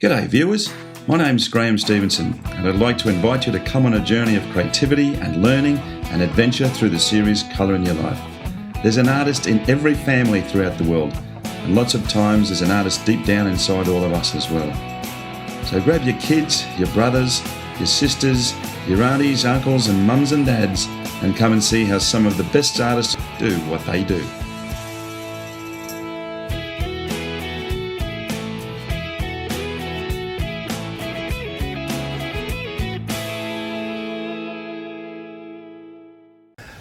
G'day viewers, my name's Graham Stevenson and I'd like to invite you to come on a journey of creativity and learning and adventure through the series Colour in Your Life. There's an artist in every family throughout the world, and lots of times there's an artist deep down inside all of us as well. So grab your kids, your brothers, your sisters, your aunties, uncles and mums and dads and come and see how some of the best artists do what they do.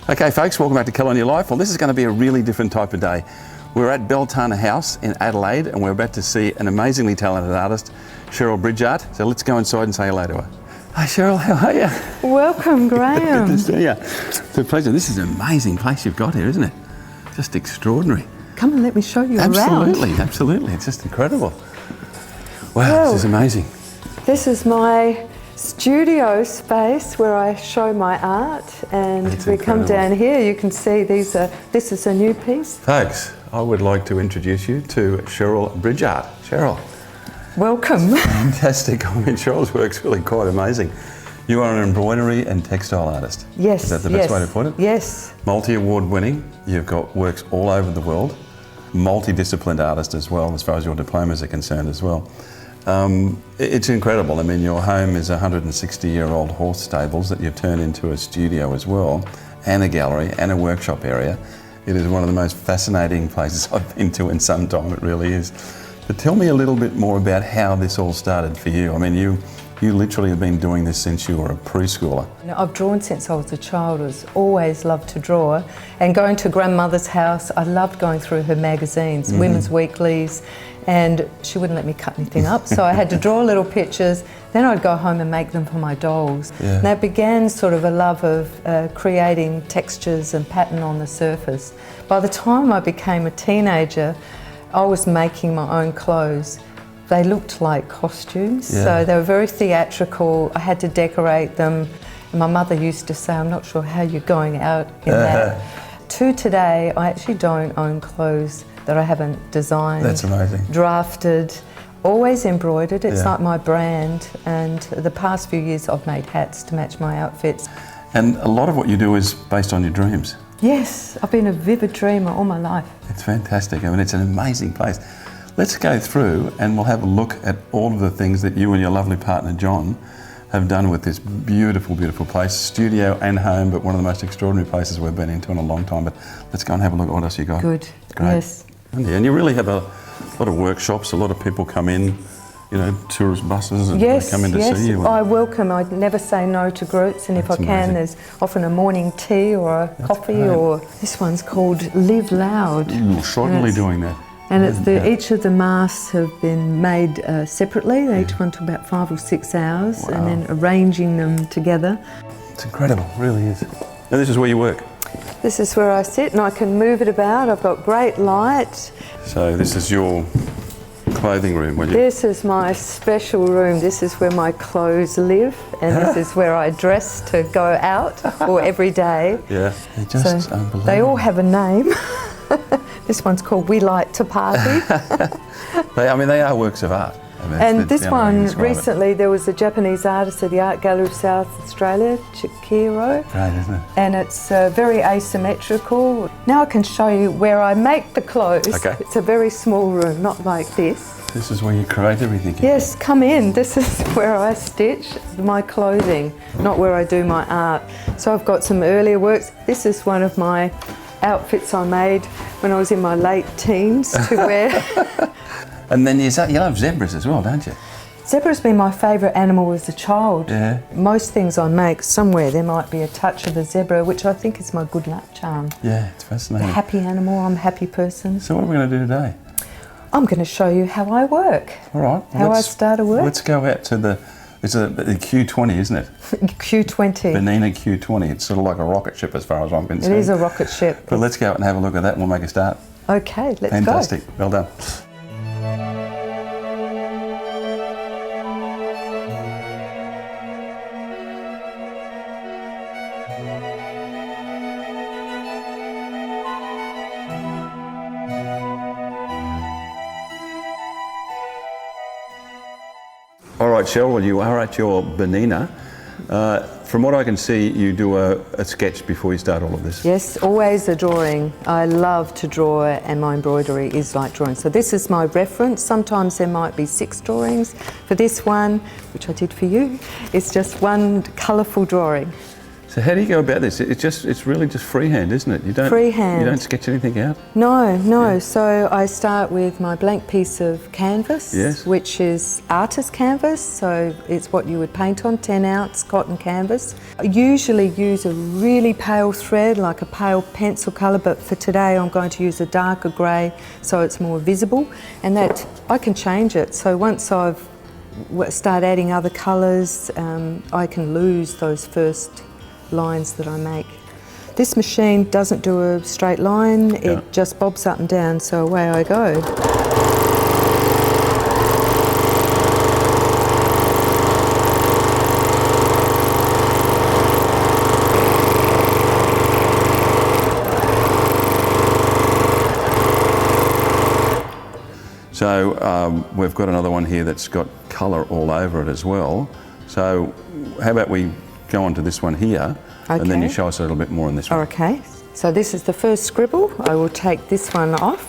Okay folks, welcome back to Colour in Your Life. Well, this is going to be a really different type of day. We're at Beltana House in Adelaide and we're about to see an amazingly talented artist, Cheryl Bridgart. So let's go inside and say hello to her. Hi Cheryl, how are you? Welcome, Graham. Good to see you. It's a pleasure. This is an amazing place you've got here, isn't it? Just extraordinary. Come and let me show you around. Absolutely. It's just incredible. Wow, this is amazing. This is my studio space where I show my art, and we come down here, you can see this is a new piece. Folks, I would like to introduce you to Cheryl Bridgart. Cheryl. Welcome. Fantastic. I mean, Cheryl's work's really quite amazing. You are an embroidery and textile artist. Yes. Is that the best way to put it? Yes. Multi-award winning. You've got works all over the world. Multidisciplined artist as well, as far as your diplomas are concerned as well. It's incredible. I mean, your home is 160-year-old horse stables that you've turned into a studio as well, and a gallery and a workshop area. It is one of the most fascinating places I've been to in some time, it really is. But tell me a little bit more about how this all started for you. I mean, you literally have been doing this since you were a preschooler. I've drawn since I was a child. I always loved to draw. And going to grandmother's house, I loved going through her magazines, women's weeklies, and she wouldn't let me cut anything up, so I had to draw little pictures. Then I'd go home and make them for my dolls. Yeah. And that began sort of a love of creating textures and pattern on the surface. By the time I became a teenager, I was making my own clothes. They looked like costumes, so they were very theatrical. I had to decorate them. And my mother used to say, I'm not sure how you're going out in that. To today, I actually don't own clothes that I haven't designed. That's amazing. Drafted, always embroidered. It's like my brand. And the past few years I've made hats to match my outfits. And a lot of what you do is based on your dreams. Yes, I've been a vivid dreamer all my life. It's fantastic. I mean, it's an amazing place. Let's go through and we'll have a look at all of the things that you and your lovely partner John have done with this beautiful, beautiful place, studio and home, but one of the most extraordinary places we've been into in a long time. But let's go and have a look at what else you got. Good. Great. Yes. And you really have a lot of workshops, a lot of people come in, you know, tourist buses and they come in to see you. I welcome. I never say no to groups, and if I can, there's often a morning tea or a coffee, or this one's called Live Loud. You're certainly doing that. And it's each of the masks have been made separately. They each one took about 5 or 6 hours, and then arranging them together. It's incredible, it really is. And this is where you work? This is where I sit, and I can move it about. I've got great light. So this is your clothing room, will you? This is my special room. This is where my clothes live, and this is where I dress to go out or every day. Yeah, they're just unbelievable. They all have a name. This one's called We Like to Party. They are works of art. I mean, and this one, recently, there was a Japanese artist at the Art Gallery of South Australia, Chikiro. Great, isn't it? And it's very asymmetrical. Now I can show you where I make the clothes. Okay. It's a very small room, not like this. This is where you create everything. Yes, come in. This is where I stitch my clothing, not where I do my art. So I've got some earlier works. This is one of my outfits I made when I was in my late teens to wear. And then you love zebras as well, don't you? Zebra's been my favourite animal as a child. Yeah. Most things I make, somewhere there might be a touch of a zebra, which I think is my good luck charm. Yeah, it's fascinating. A happy animal, I'm a happy person. So what are we going to do today? I'm going to show you how I work. All right. How I start a work. Let's go out to the Q20, isn't it? Q20. Benina Q20. It's sort of like a rocket ship as far as I'm concerned. It is a rocket ship. But let's go out and have a look at that and we'll make a start. Okay, let's go. Fantastic. Well done. All right, Cheryl, well, you are at your Benina. From what I can see, you do a sketch before you start all of this. Yes, always a drawing. I love to draw, and my embroidery is like drawing. So this is my reference. Sometimes there might be 6 drawings. For this one, which I did for you, it's just one colourful drawing. So how do you go about this? It's really just freehand, isn't it? Freehand. You don't sketch anything out? No. Yeah. So I start with my blank piece of canvas, yes, which is artist canvas. So it's what you would paint on, 10-ounce cotton canvas. I usually use a really pale thread, like a pale pencil colour, but for today I'm going to use a darker grey so it's more visible, and that I can change it. So once I've start adding other colours, I can lose those first lines that I make. This machine doesn't do a straight line, it just bobs up and down, so away I go. So we've got another one here that's got colour all over it as well. So how about we go on to this one here, and then you show us a little bit more on this one. Okay, so this is the first scribble. I will take this one off.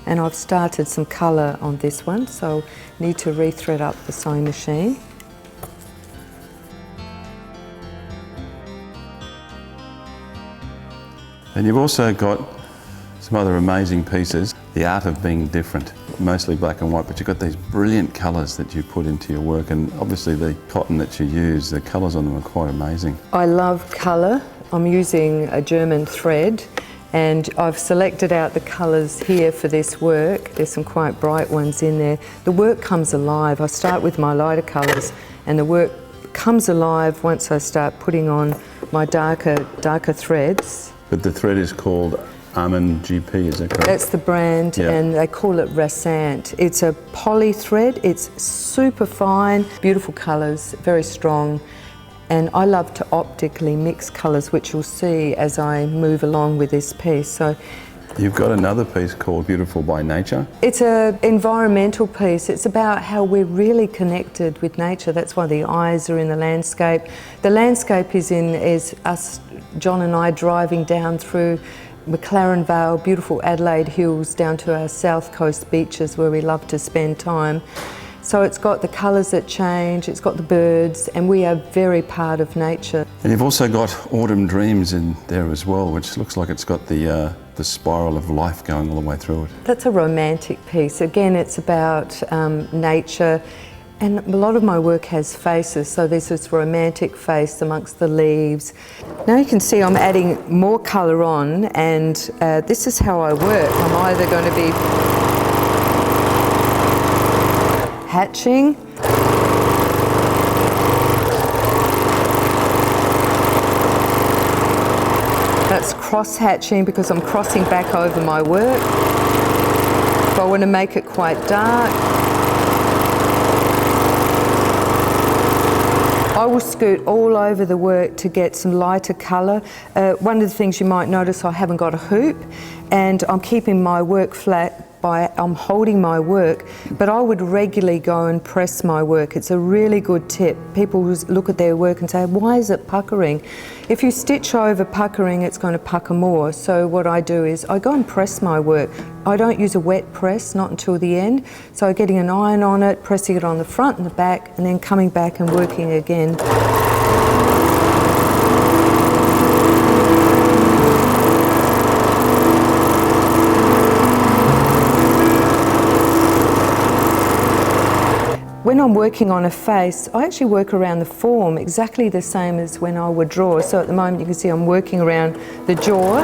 And I've started some colour on this one, so need to re-thread up the sewing machine. And you've also got some other amazing pieces. The art of being different, mostly black and white, but you've got these brilliant colours that you put into your work, and obviously the cotton that you use, the colours on them are quite amazing. I love colour. I'm using a German thread, and I've selected out the colours here for this work. There's some quite bright ones in there. The work comes alive. I start with my lighter colours, and the work comes alive once I start putting on my darker threads. But the thread is called Almond GP, is that correct? That's the brand, and they call it Rassant. It's a poly thread, it's super fine, beautiful colours, very strong, and I love to optically mix colours, which you'll see as I move along with this piece. So you've got another piece called Beautiful by Nature. it's an environmental piece. It's about how we're really connected with nature. That's why the eyes are in the landscape. The landscape is us, John and I, driving down through McLaren Vale, beautiful Adelaide Hills, down to our south coast beaches where we love to spend time. So it's got the colours that change, it's got the birds, and we are very part of nature. And you've also got Autumn Dreams in there as well, which looks like it's got the spiral of life going all the way through it. That's a romantic piece. Again, it's about nature, and a lot of my work has faces, so there's this romantic face amongst the leaves. Now you can see I'm adding more colour on, and this is how I work. I'm either going to be hatching, that's cross-hatching because I'm crossing back over my work. If I want to make it quite dark, I will scoot all over the work to get some lighter colour. One of the things you might notice, I haven't got a hoop, and I'm keeping my work flat by I'm holding my work, but I would regularly go and press my work. It's a really good tip. People look at their work and say, why is it puckering? If you stitch over puckering, it's going to pucker more. So what I do is I go and press my work. I don't use a wet press, not until the end. So getting an iron on it, pressing it on the front and the back, and then coming back and working again. When I'm working on a face, I actually work around the form exactly the same as when I would draw. So at the moment you can see I'm working around the jaw.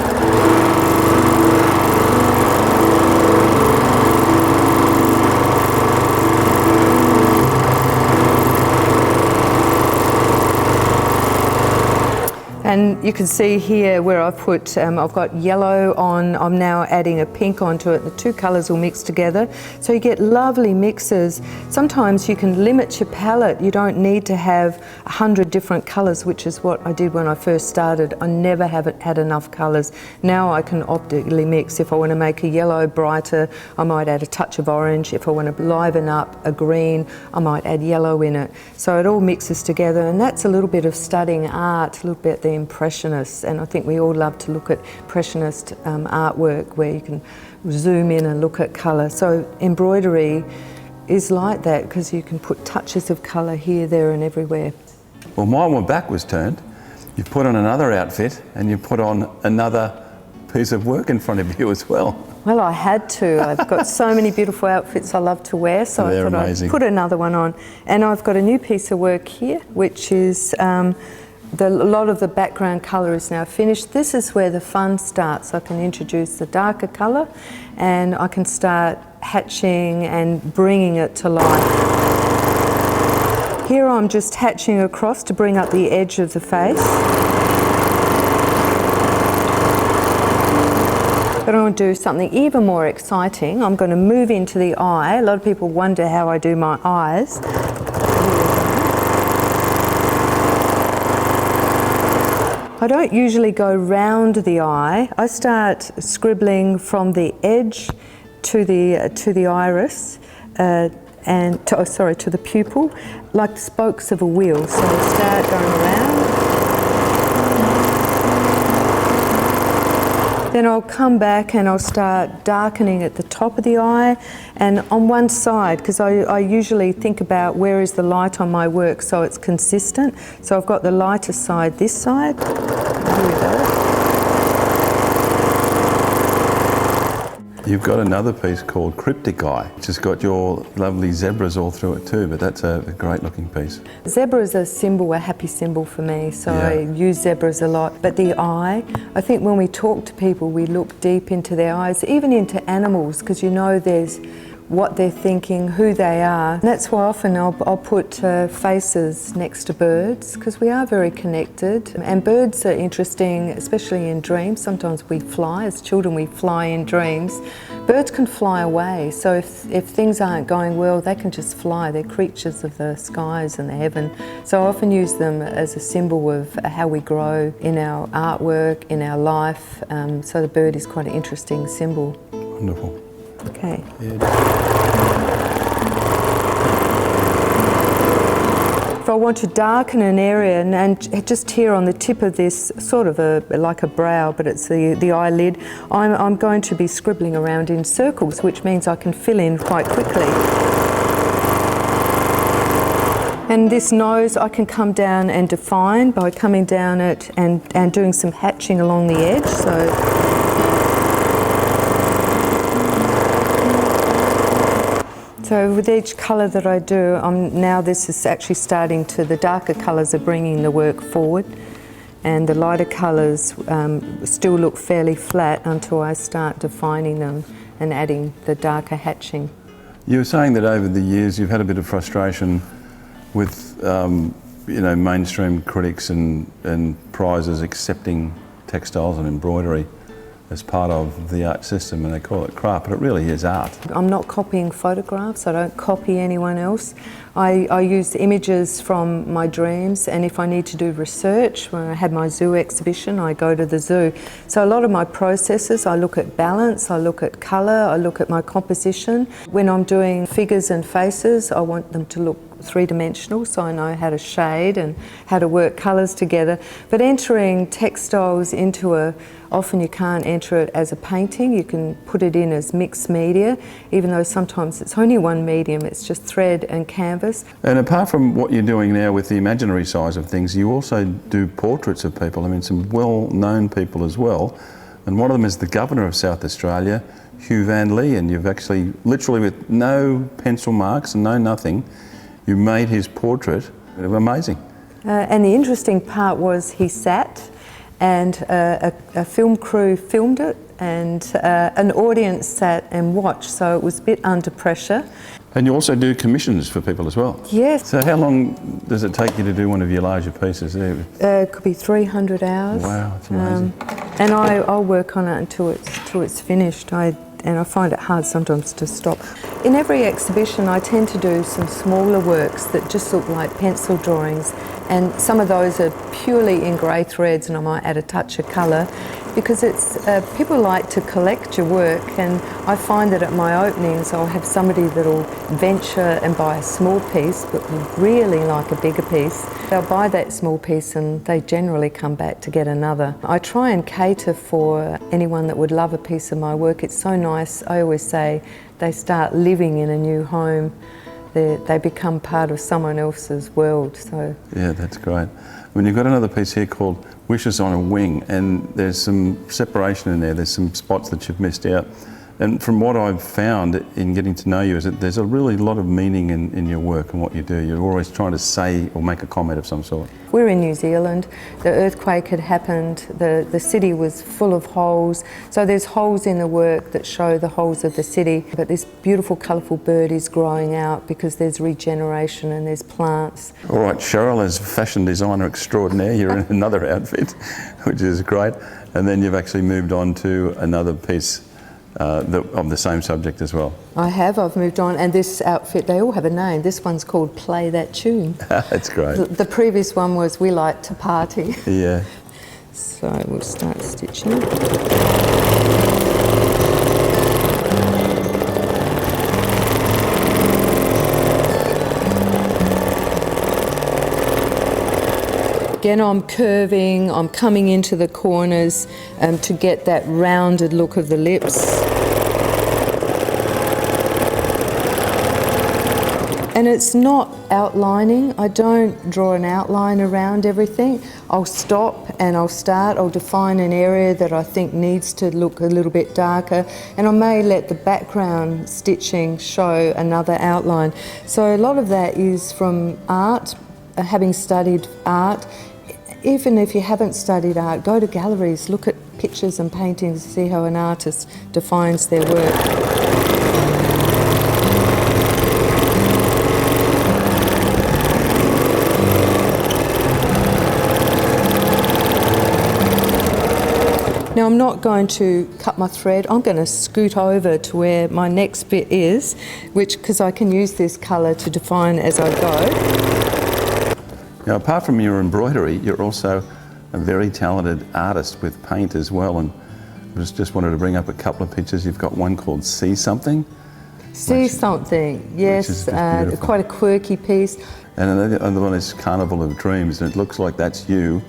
And you can see here where I've put, I've got yellow on, I'm now adding a pink onto it. The two colours will mix together. So you get lovely mixes. Sometimes you can limit your palette. You don't need to have 100 different colours, which is what I did when I first started. I never had enough colours. Now I can optically mix. If I want to make a yellow brighter, I might add a touch of orange. If I want to liven up a green, I might add yellow in it. So it all mixes together, and that's a little bit of studying art, a little bit the Impressionists, and I think we all love to look at Impressionist artwork where you can zoom in and look at colour. So embroidery is like that because you can put touches of colour here, there and everywhere. Well, mine were backwards turned. You put on another outfit and you put on another piece of work in front of you as well. Well, I had to. I've got so many beautiful outfits I love to wear, so I thought I'd put another one on. And I've got a new piece of work here, which is a lot of the background colour is now finished. This is where the fun starts. I can introduce the darker colour and I can start hatching and bringing it to life. Here I'm just hatching across to bring up the edge of the face. But I want to do something even more exciting. I'm going to move into the eye. A lot of people wonder how I do my eyes. I don't usually go round the eye. I start scribbling from the edge to the iris, to the pupil, like the spokes of a wheel. So I start going around. Then I'll come back and I'll start darkening at the top of the eye and on one side, because I usually think about where is the light on my work so it's consistent. So I've got the lighter side this side. Here we go. You've got another piece called Cryptic Eye, which has got your lovely zebras all through it too, but that's a great looking piece. Zebra is a symbol, a happy symbol for me, so Yeah. I use zebras a lot. But the eye, I think when we talk to people, we look deep into their eyes, even into animals, because you know there's what they're thinking, who they are. And that's why often I'll put faces next to birds, because we are very connected. And birds are interesting, especially in dreams. Sometimes we fly, as children we fly in dreams. Birds can fly away, so if things aren't going well, they can just fly. They're creatures of the skies and the heaven. So I often use them as a symbol of how we grow in our artwork, in our life. So the bird is quite an interesting symbol. Wonderful. Okay. Yeah. If I want to darken an area, and just here on the tip of this, sort of like a brow, but it's the eyelid, I'm going to be scribbling around in circles, which means I can fill in quite quickly. And this nose I can come down and define by coming down it and doing some hatching along the edge. So with each colour that I do, now this is actually starting to, the darker colours are bringing the work forward, and the lighter colours still look fairly flat until I start defining them and adding the darker hatching. You were saying that over the years you've had a bit of frustration with mainstream critics and prizes accepting textiles and embroidery as part of the art system, and they call it craft, but it really is art. I'm not copying photographs, I don't copy anyone else. I use images from my dreams, and if I need to do research, when I had my zoo exhibition, I go to the zoo. So a lot of my processes, I look at balance, I look at colour, I look at my composition. When I'm doing figures and faces, I want them to look three-dimensional, so I know how to shade and how to work colours together. But entering textiles into often you can't enter it as a painting, you can put it in as mixed media, even though sometimes it's only one medium, it's just thread and canvas. And apart from what you're doing now with the imaginary side of things, you also do portraits of people, I mean some well-known people as well, and one of them is the Governor of South Australia, Hugh Van Lee, and you've actually, literally with no pencil marks and no nothing, you made his portrait. Amazing. And the interesting part was he sat and a film crew filmed it, and an audience sat and watched, so it was a bit under pressure. And you also do commissions for people as well? Yes. So how long does it take you to do one of your larger pieces there? It could be 300 hours. Wow, it's amazing. And I'll work on it until it's finished. And I find it hard sometimes to stop. In every exhibition I tend to do some smaller works that just look like pencil drawings, and some of those are purely in grey threads, and I might add a touch of colour, because it's people like to collect your work, and I find that at my openings I'll have somebody that'll venture and buy a small piece but would really like a bigger piece. They'll buy that small piece and they generally come back to get another. I try and cater for anyone that would love a piece of my work. It's so nice. I always say they start living in a new home. They become part of someone else's world. So yeah, that's great. When you've got another piece here called Wishes on a Wing, and there's some separation in there, there's some spots that you've missed out. And from what I've found in getting to know you is that there's a really lot of meaning in your work and what you do. You're always trying to say or make a comment of some sort. We're in New Zealand. The earthquake had happened. The city was full of holes. So there's holes in the work that show the holes of the city. But this beautiful, colourful bird is growing out because there's regeneration and there's plants. All right, Cheryl, as fashion designer extraordinaire, you're in another outfit, which is great. And then you've actually moved on to another piece of the same subject as well. I've moved on, and this outfit, they all have a name. This one's called Play That Tune. That's great. The previous one was We Like to Party. Yeah. So we'll start stitching. Again, I'm curving, I'm coming into the corners to get that rounded look of the lips. And it's not outlining. I don't draw an outline around everything. I'll stop and I'll start. I'll define an area that I think needs to look a little bit darker, and I may let the background stitching show another outline. So a lot of that is from art, having studied art. Even if you haven't studied art, go to galleries, look at pictures and paintings, see how an artist defines their work. Now I'm not going to cut my thread, I'm going to scoot over to where my next bit is, because I can use this colour to define as I go. Now, apart from your embroidery, you're also a very talented artist with paint as well, and I just wanted to bring up a couple of pictures. You've got one called See Something. See Something, yes, quite a quirky piece. And the other one is Carnival of Dreams, and it looks like that's you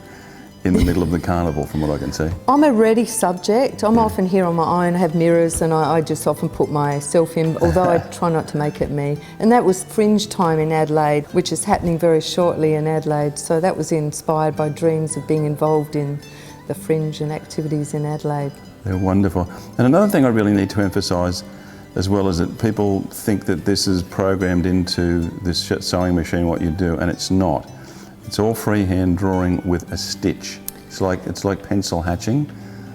in the middle of the carnival, from what I can see. I'm a ready subject. I'm often here on my own, have mirrors, and I just often put myself in, although I try not to make it me. And that was Fringe Time in Adelaide, which is happening very shortly in Adelaide. So that was inspired by dreams of being involved in the fringe and activities in Adelaide. They're wonderful. And another thing I really need to emphasise as well is that people think that this is programmed into this sewing machine, what you do, and it's not. It's all freehand drawing with a stitch. It's like pencil hatching.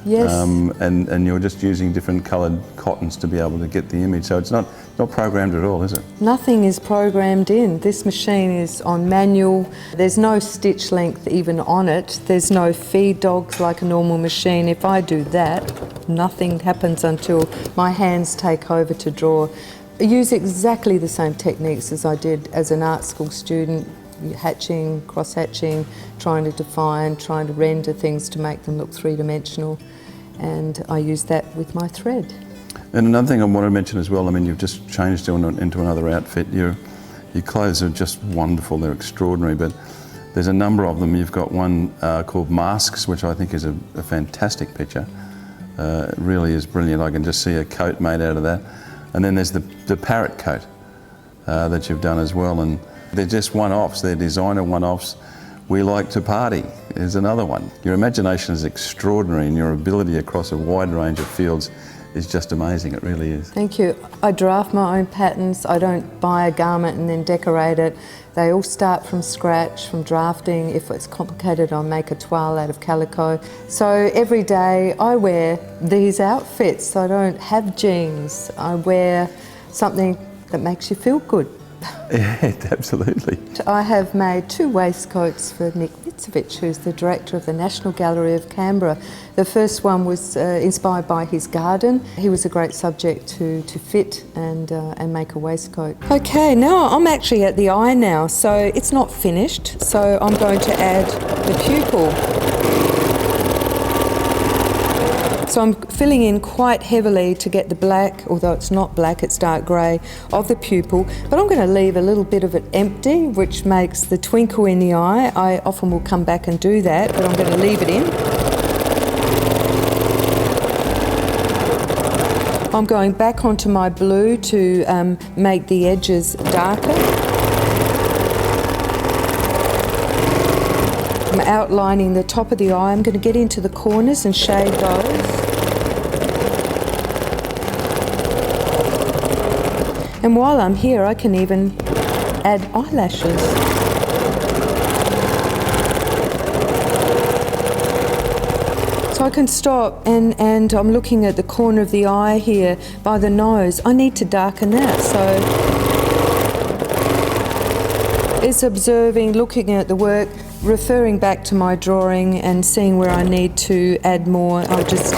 Yes. And you're just using different coloured cottons to be able to get the image. So it's not programmed at all, is it? Nothing is programmed in. This machine is on manual. There's no stitch length even on it. There's no feed dogs like a normal machine. If I do that, nothing happens until my hands take over to draw. I use exactly the same techniques as I did as an art school student. Hatching, cross-hatching, trying to define, trying to render things to make them look three-dimensional, and I use that with my thread. And another thing I want to mention as well, I mean, you've just changed into another outfit. Your clothes are just wonderful, they're extraordinary, but there's a number of them. You've got one called Masks, which I think is a fantastic picture. It really is brilliant. I can just see a coat made out of that. And then there's the parrot coat that you've done as well. And they're just one-offs, they're designer one-offs. We Like to Party is another one. Your imagination is extraordinary, and your ability across a wide range of fields is just amazing. It really is. Thank you. I draft my own patterns. I don't buy a garment and then decorate it. They all start from scratch, from drafting. If it's complicated, I'll make a toile out of calico. So every day I wear these outfits. I don't have jeans. I wear something that makes you feel good. Yeah, absolutely. I have made 2 waistcoats for Nick Mitsovich, who's the director of the National Gallery of Canberra. The first one was inspired by his garden. He was a great subject to fit and make a waistcoat. Okay, now I'm actually at the eye now, so it's not finished. So I'm going to add the pupil. So I'm filling in quite heavily to get the black, although it's not black, it's dark grey, of the pupil. But I'm going to leave a little bit of it empty, which makes the twinkle in the eye. I often will come back and do that, but I'm going to leave it in. I'm going back onto my blue to make the edges darker. I'm outlining the top of the eye. I'm going to get into the corners and shade those. And while I'm here, I can even add eyelashes. So I can stop and I'm looking at the corner of the eye here by the nose. I need to darken that. So it's observing, looking at the work, referring back to my drawing and seeing where I need to add more. I'll just...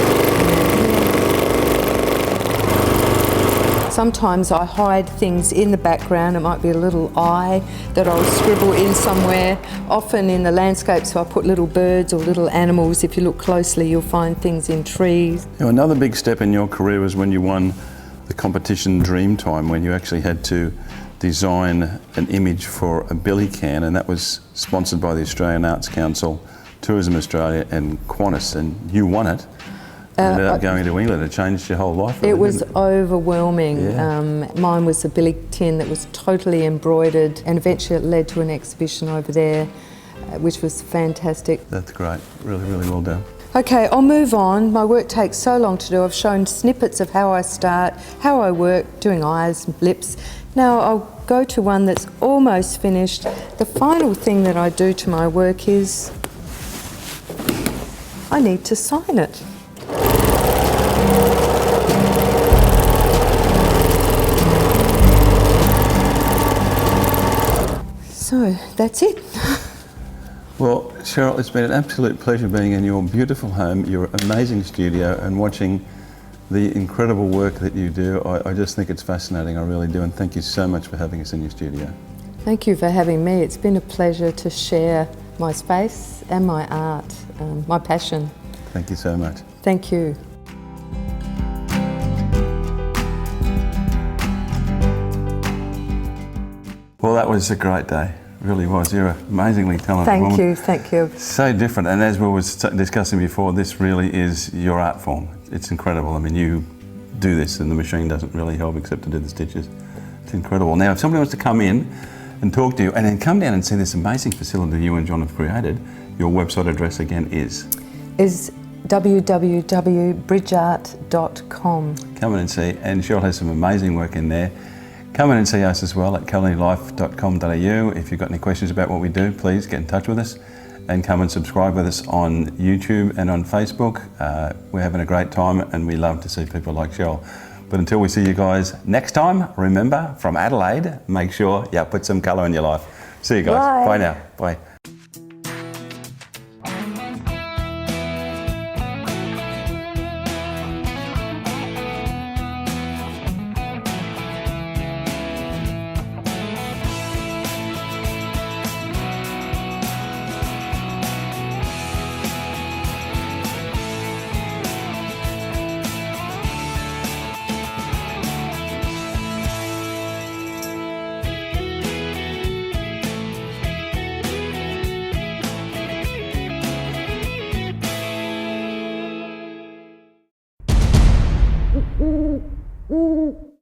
Sometimes I hide things in the background. It might be a little eye that I'll scribble in somewhere. Often in the landscape, so I put little birds or little animals. If you look closely, you'll find things in trees. Now, another big step in your career was when you won the competition Dreamtime, when you actually had to design an image for a billy can, and that was sponsored by the Australian Arts Council, Tourism Australia and Qantas, and you won it. Without going to England, it changed your whole life. Really, it was overwhelming. Yeah. Mine was a billy tin that was totally embroidered, and eventually it led to an exhibition over there, which was fantastic. That's great. Really, really well done. Okay, I'll move on. My work takes so long to do. I've shown snippets of how I start, how I work, doing eyes, lips. Now I'll go to one that's almost finished. The final thing that I do to my work is I need to sign it. So that's it. Well, Cheryl, it's been an absolute pleasure being in your beautiful home, your amazing studio, and watching the incredible work that you do. I just think it's fascinating, I really do, and thank you so much for having us in your studio. Thank you for having me. It's been a pleasure to share my space and my art, my passion. Thank you so much. Thank you. Well, that was a great day. It really was. You're an amazingly talented woman. Thank you. So different, and as we were discussing before, this really is your art form. It's incredible. I mean, you do this and the machine doesn't really help except to do the stitches. It's incredible. Now, if somebody wants to come in and talk to you and then come down and see this amazing facility you and John have created, your website address again is www.bridgart.com. Come in and see, and Cheryl has some amazing work in there. Come in and see us as well at culinarlylife.com.au. If you've got any questions about what we do, please get in touch with us and come and subscribe with us on YouTube and on Facebook. We're having a great time and we love to see people like Cheryl. But until we see you guys next time, remember, from Adelaide, make sure you put some colour in your life. See you guys. Bye. Bye now. Bye.